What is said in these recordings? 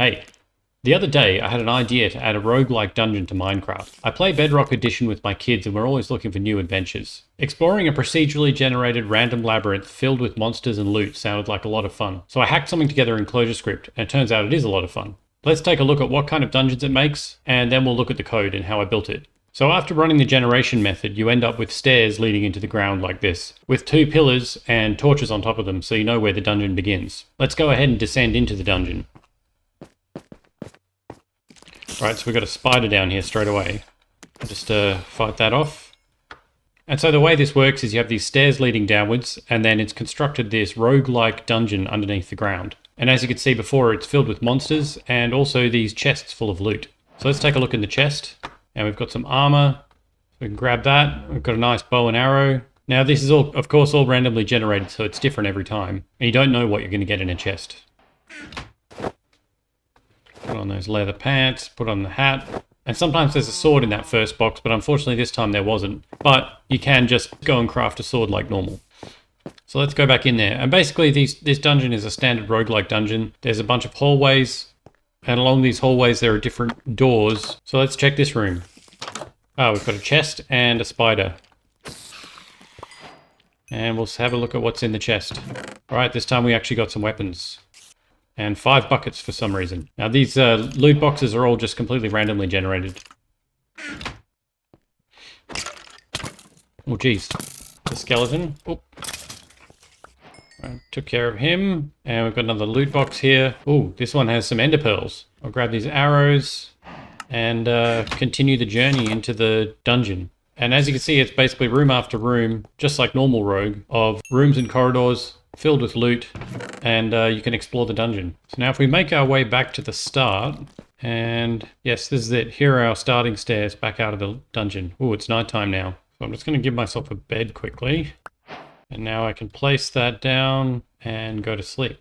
Hey, the other day I had an idea to add a roguelike dungeon to Minecraft. I play Bedrock Edition with my kids and we're always looking for new adventures. Exploring a procedurally generated random labyrinth filled with monsters and loot sounded like a lot of fun. So I hacked something together in ClojureScript and it turns out it is a lot of fun. Let's take a look at what kind of dungeons it makes and then we'll look at the code and how I built it. So after running the generation method, you end up with stairs leading into the ground like this, with 2 pillars and torches on top of them so you know where the dungeon begins. Let's go ahead and descend into the dungeon. Right, so we've got a spider down here straight away. I'll just fight that off. And so the way this works is you have these stairs leading downwards, and then it's constructed this roguelike dungeon underneath the ground. And as you could see before, it's filled with monsters, and also these chests full of loot. So let's take a look in the chest. And we've got some armor. We can grab that. We've got a nice bow and arrow. Now this is all, of course, all randomly generated, so it's different every time. And you don't know what you're going to get in a chest. Put on those leather pants, put on the hat. And sometimes there's a sword in that first box, but unfortunately this time there wasn't. But you can just go and craft a sword like normal. So let's go back in there. And basically this dungeon is a standard roguelike dungeon. There's a bunch of hallways. And along these hallways there are different doors. So let's check this room. Oh, we've got a chest and a spider. And we'll have a look at what's in the chest. Alright, this time we actually got some weapons. And 5 buckets for some reason. Now these loot boxes are all just completely randomly generated. Oh geez, the skeleton. Oh. Right, took care of him. And we've got another loot box here. Oh, this one has some ender pearls. I'll grab these arrows and continue the journey into the dungeon. And as you can see, it's basically room after room, just like normal Rogue, of rooms and corridors filled with loot, and you can explore the dungeon. So now if we make our way back to the start, and yes, this is it. Here are our starting stairs back out of the dungeon. Oh, it's nighttime now. So I'm just going to give myself a bed quickly. And now I can place that down and go to sleep.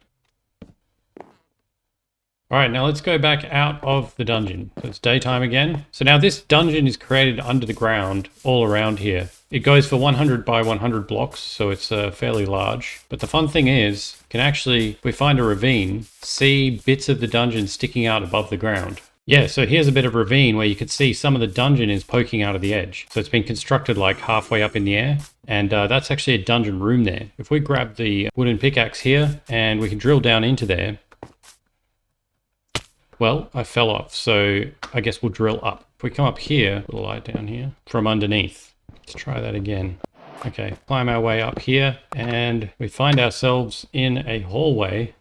Alright, now let's go back out of the dungeon. So it's daytime again. So now this dungeon is created under the ground all around here. It goes for 100 by 100 blocks, so it's fairly large. But the fun thing is, you can actually, if we find a ravine, see bits of the dungeon sticking out above the ground. Yeah, so here's a bit of ravine where you can see some of the dungeon is poking out of the edge. So it's been constructed like halfway up in the air. And that's actually a dungeon room there. If we grab the wooden pickaxe here and we can drill down into there. Well, I fell off, so I guess we'll drill up. If we come up here, put a light down here, from underneath. Let's try that again. Okay, climb our way up here, and we find ourselves in a hallway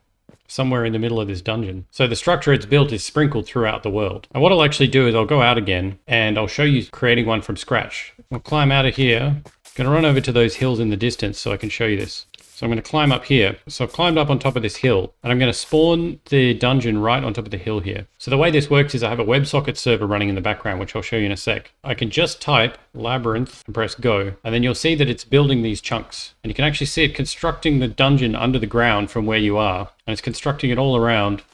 somewhere in the middle of this dungeon. So the structure it's built is sprinkled throughout the world. And what I'll actually do is I'll go out again, and I'll show you creating one from scratch. We'll climb out of here. I'm going to run over to those hills in the distance so I can show you this. So I'm going to climb up here. So I've climbed up on top of this hill and I'm going to spawn the dungeon right on top of the hill here. So the way this works is I have a WebSocket server running in the background, which I'll show you in a sec. I can just type labyrinth and press go, and then you'll see that it's building these chunks. And you can actually see it constructing the dungeon under the ground from where you are. And it's constructing it all around,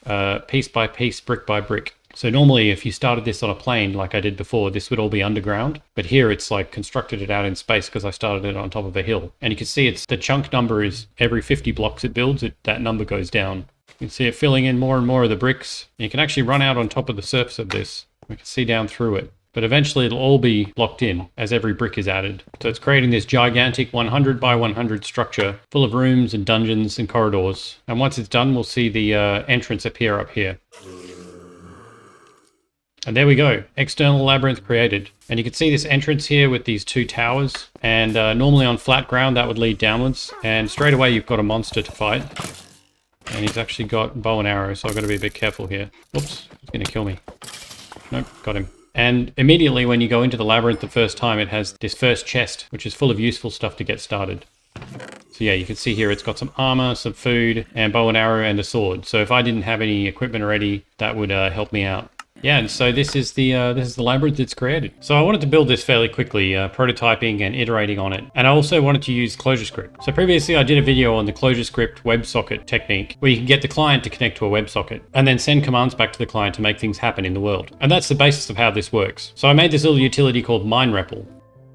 piece by piece, brick by brick. So normally if you started this on a plane like I did before, this would all be underground. But here it's like constructed it out in space because I started it on top of a hill. And you can see it's the chunk number is every 50 blocks it builds, that number goes down. You can see it filling in more and more of the bricks. You can actually run out on top of the surface of this. We can see down through it. But eventually it'll all be locked in as every brick is added. So it's creating this gigantic 100 by 100 structure full of rooms and dungeons and corridors. And once it's done, we'll see the entrance appear up here. And there we go, external labyrinth created. And you can see this entrance here with these 2 towers. And normally on flat ground that would lead downwards. And straight away you've got a monster to fight. And he's actually got bow and arrow, so I've got to be a bit careful here. Oops, he's going to kill me. Nope, got him. And immediately when you go into the labyrinth the first time, it has this first chest, which is full of useful stuff to get started. So yeah, you can see here it's got some armor, some food, and bow and arrow, and a sword. So if I didn't have any equipment already, that would help me out. Yeah, and so this is the labyrinth it's created. So I wanted to build this fairly quickly, prototyping and iterating on it. And I also wanted to use ClojureScript. So previously I did a video on the ClojureScript WebSocket technique, where you can get the client to connect to a WebSocket and then send commands back to the client to make things happen in the world. And that's the basis of how this works. So I made this little utility called MineREPL.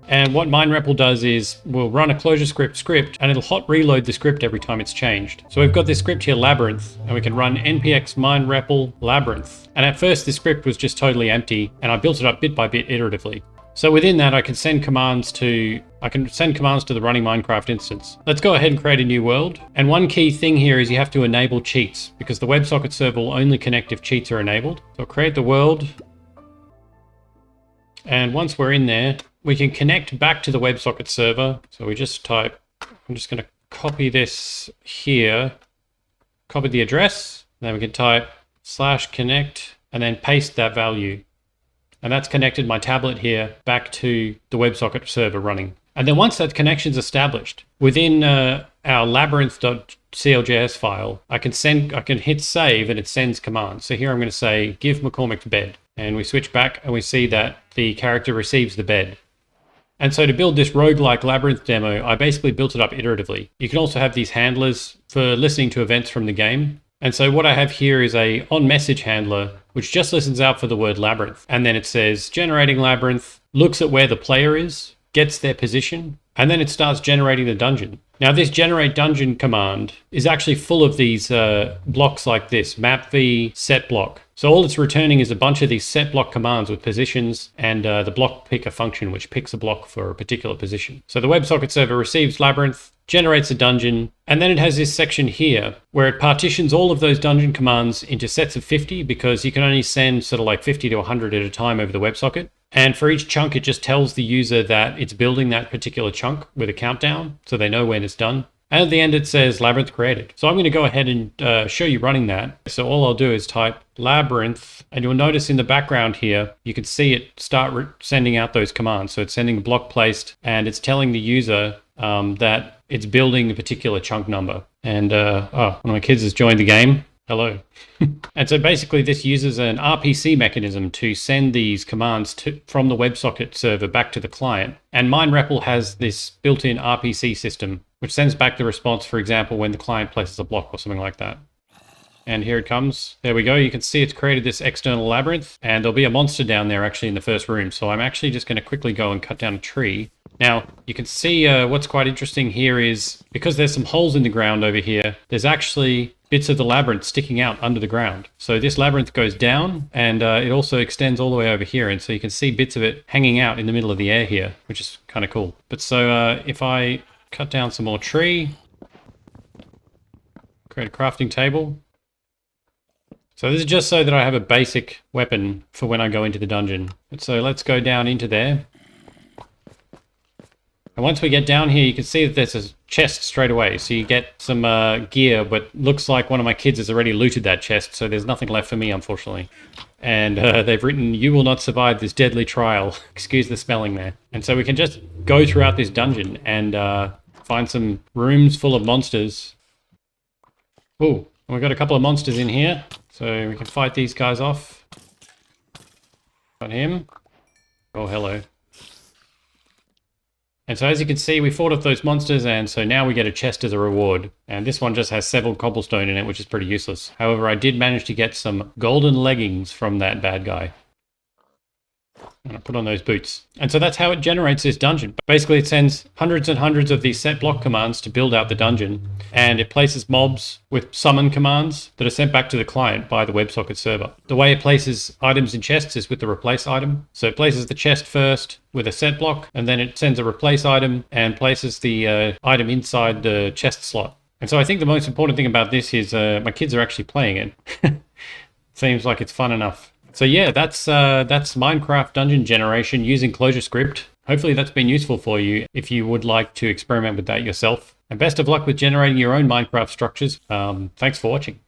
And what minerepl does is we'll run a ClojureScript script and it'll hot reload the script every time it's changed. So we've got this script here, labyrinth, and we can run npx minerepl labyrinth. And at first this script was just totally empty and I built it up bit by bit iteratively. So within that, I can send commands to the running Minecraft instance. Let's go ahead and create a new world. And one key thing here is you have to enable cheats because the WebSocket server will only connect if cheats are enabled. So I'll create the world. And once we're in there, we can connect back to the WebSocket server. So we just type, I'm just going to copy this here, copy the address, then we can type /connect and then paste that value. And that's connected my tablet here back to the WebSocket server running. And then once that connection's established, within our labyrinth.cljs file, I can hit save and it sends commands. So here I'm going to say give McCormick bed. And we switch back and we see that the character receives the bed. And so to build this roguelike labyrinth demo, I basically built it up iteratively. You can also have these handlers for listening to events from the game. And so what I have here is a onMessage handler, which just listens out for the word labyrinth. And then it says generating labyrinth, looks at where the player is, gets their position, and then it starts generating the dungeon. Now this generate dungeon command is actually full of these blocks like this, map v set block. So all it's returning is a bunch of these set block commands with positions and the block picker function, which picks a block for a particular position. So the WebSocket server receives labyrinth, generates a dungeon, and then it has this section here where it partitions all of those dungeon commands into sets of 50 because you can only send sort of like 50 to 100 at a time over the WebSocket. And for each chunk, it just tells the user that it's building that particular chunk with a countdown so they know when it's done. And at the end, it says labyrinth created. So I'm going to go ahead and show you running that. So all I'll do is type labyrinth, and you'll notice in the background here, you can see it start sending out those commands. So it's sending a block placed, and it's telling the user that it's building a particular chunk number. And one of my kids has joined the game. Hello. And so basically this uses an RPC mechanism to send these commands from the WebSocket server back to the client. And minerepl has this built-in RPC system, which sends back the response, for example, when the client places a block or something like that. And here it comes. There we go. You can see it's created this external labyrinth, and there'll be a monster down there actually in the first room. So I'm actually just going to quickly go and cut down a tree. Now, you can see what's quite interesting here is because there's some holes in the ground over here, there's actually bits of the labyrinth sticking out under the ground. So this labyrinth goes down and it also extends all the way over here. And so you can see bits of it hanging out in the middle of the air here, which is kind of cool. But so if I cut down some more tree, create a crafting table. So this is just so that I have a basic weapon for when I go into the dungeon. And so let's go down into there. And once we get down here, you can see that there's a chest straight away. So you get some gear, but looks like one of my kids has already looted that chest. So there's nothing left for me, unfortunately. And they've written, "You will not survive this deadly trial." Excuse the spelling there. And so we can just go throughout this dungeon and find some rooms full of monsters. Oh, we've got a couple of monsters in here. So we can fight these guys off. Got him. Oh, hello. And so as you can see, we fought off those monsters, and so now we get a chest as a reward. And this one just has 7 cobblestone in it, which is pretty useless. However, I did manage to get some golden leggings from that bad guy. And I put on those boots. And so that's how it generates this dungeon. Basically, it sends hundreds and hundreds of these set block commands to build out the dungeon. And it places mobs with summon commands that are sent back to the client by the WebSocket server. The way it places items in chests is with the replace item. So it places the chest first with a set block, and then it sends a replace item and places the item inside the chest slot. And so I think the most important thing about this is my kids are actually playing it. Seems like it's fun enough. So yeah, that's Minecraft dungeon generation using ClojureScript. Hopefully that's been useful for you if you would like to experiment with that yourself. And best of luck with generating your own Minecraft structures. Thanks for watching.